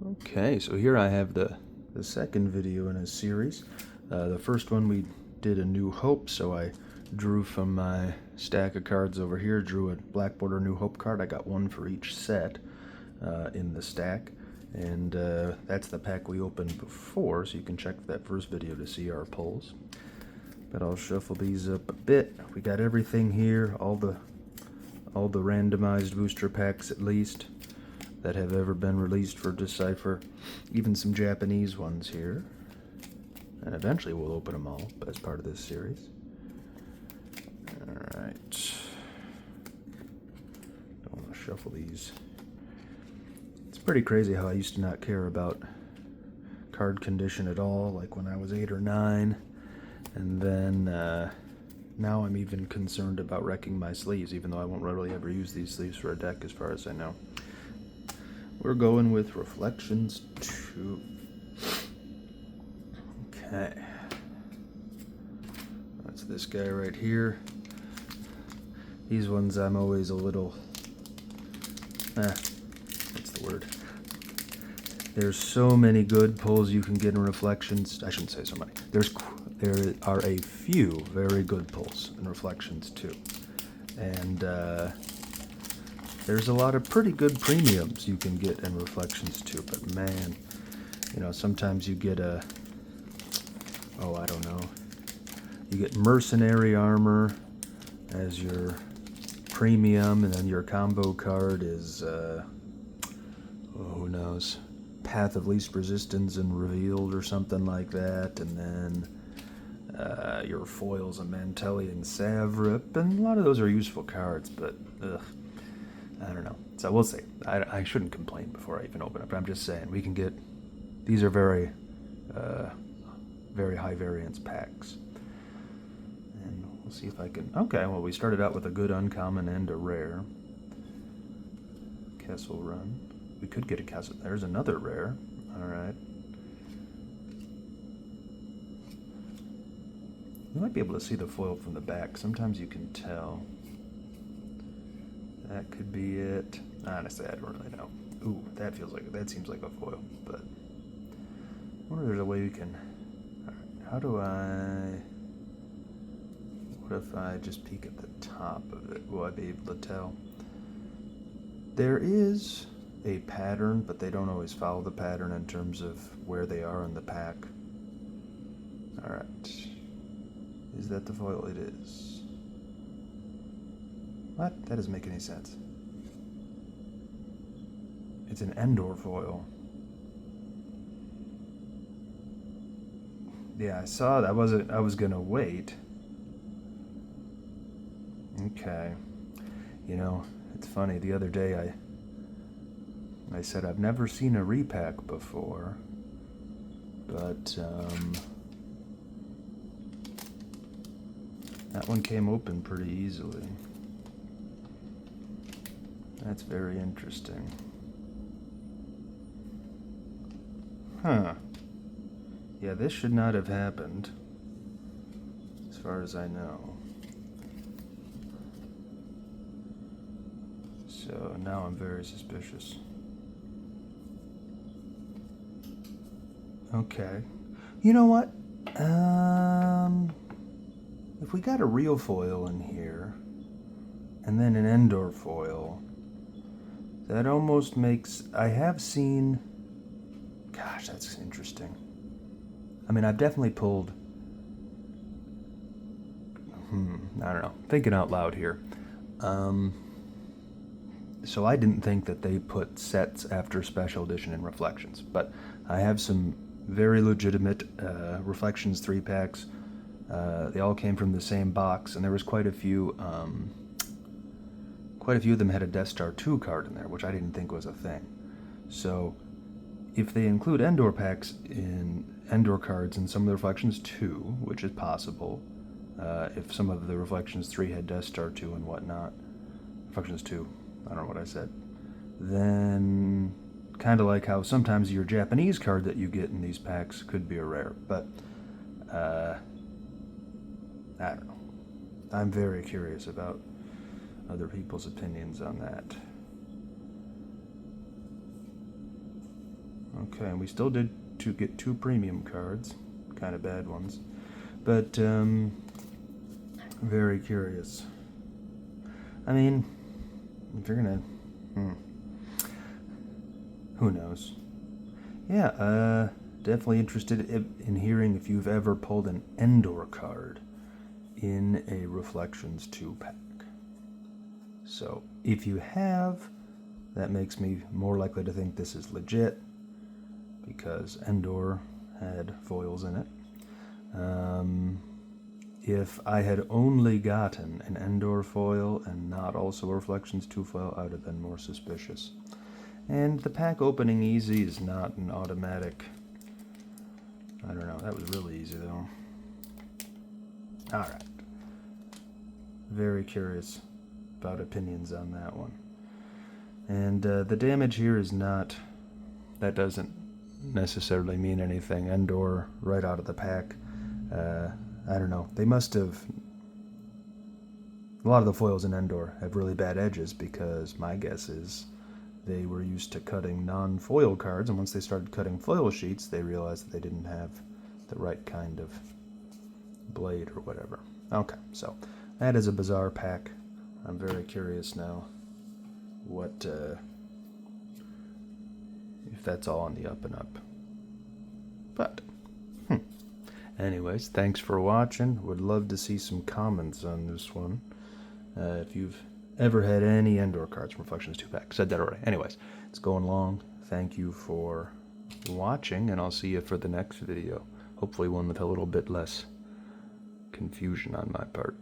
Okay, so here I have the second video in a series. The first one we did a New Hope, so I drew from my stack of cards over here, drew a Black Border New Hope card. I got one for each set in the stack, and that's the pack we opened before, so you can check that first video to see our pulls. But I'll shuffle these up a bit. We got everything here, all the randomized booster packs at least that have ever been released for Decipher, even some Japanese ones here, and eventually we'll open them all as part of this series. Alright, don't want to shuffle these. It's pretty crazy how I used to not care about card condition at all, like when I was 8 or 9, and then now I'm even concerned about wrecking my sleeves, even though I won't really ever use these sleeves for a deck as far as I know. We're going with Reflections 2. Okay. That's this guy right here. These ones I'm always a little... what's the word? There's so many good pulls you can get in Reflections. I shouldn't say so many. There are a few very good pulls in Reflections 2. And there's a lot of pretty good premiums you can get in Reflections too, but man, you know, sometimes you get I don't know, you get Mercenary Armor as your premium, and then your combo card is, who knows, Path of Least Resistance and Revealed or something like that, and then your foil's a Mantelian Savrip, and a lot of those are useful cards, but I don't know. So we'll see. I shouldn't complain before I even open it, but I'm just saying we can get... These are very high variance packs. And we'll see if I can... Okay, well, we started out with a good uncommon and a rare. Kessel Run. We could get a Kessel... There's another rare. Alright. You might be able to see the foil from the back. Sometimes you can tell. That could be it. Honestly, I don't really know. Ooh, that seems like a foil, but I wonder if there's a way we can... Alright, how do I... What if I just peek at the top of it? Will I be able to tell? There is a pattern, but they don't always follow the pattern in terms of where they are in the pack. Alright. Is that the foil? It is. What? That doesn't make any sense. It's an Endor foil. Yeah, I saw that. I was gonna wait. Okay. You know, it's funny. The other day I said I've never seen a repack before, but that one came open pretty easily. That's very interesting. Huh. Yeah, this should not have happened, as far as I know. So now I'm very suspicious. Okay. You know what? If we got a real foil in here, and then an Endor foil, that almost makes... I have seen... Gosh, that's interesting. I mean, I've definitely pulled... I don't know. Thinking out loud here. So I didn't think that they put sets after Special Edition in Reflections, but I have some very legitimate Reflections 3-packs. They all came from the same box, and there was quite a few of them had a Death Star 2 card in there, which I didn't think was a thing. So, if they include Endor packs in Endor cards in some of the Reflections 2, which is possible, if some of the Reflections 3 had Death Star 2 and whatnot, Reflections 2, I don't know what I said, then kind of like how sometimes your Japanese card that you get in these packs could be a rare, but I don't know. I'm very curious about other people's opinions on that. Okay, and we still did get 2 premium cards, kind of bad ones, but very curious. I mean, if you're gonna, who knows? Yeah, definitely interested in hearing if you've ever pulled an Endor card in a Reflections 2-pack. So, if you have, that makes me more likely to think this is legit, because Endor had foils in it. If I had only gotten an Endor foil and not also a Reflections 2 foil, I would have been more suspicious. And the pack opening easy is not an automatic. I don't know, that was really easy though. Alright. Very curious about opinions on that one. And the damage here is not, that doesn't necessarily mean anything. Endor right out of the pack. I don't know. They must have. A lot of the foils in Endor have really bad edges because my guess is they were used to cutting non-foil cards, and once they started cutting foil sheets, they realized that they didn't have the right kind of blade or whatever. Okay, so that is a bizarre pack. I'm very curious now what if that's all on the up and up. But anyways, thanks for watching. Would love to see some comments on this one. If you've ever had any Endor cards from Reflections 2-pack. Said that already. Anyways, it's going long. Thank you for watching, and I'll see you for the next video. Hopefully one with a little bit less confusion on my part.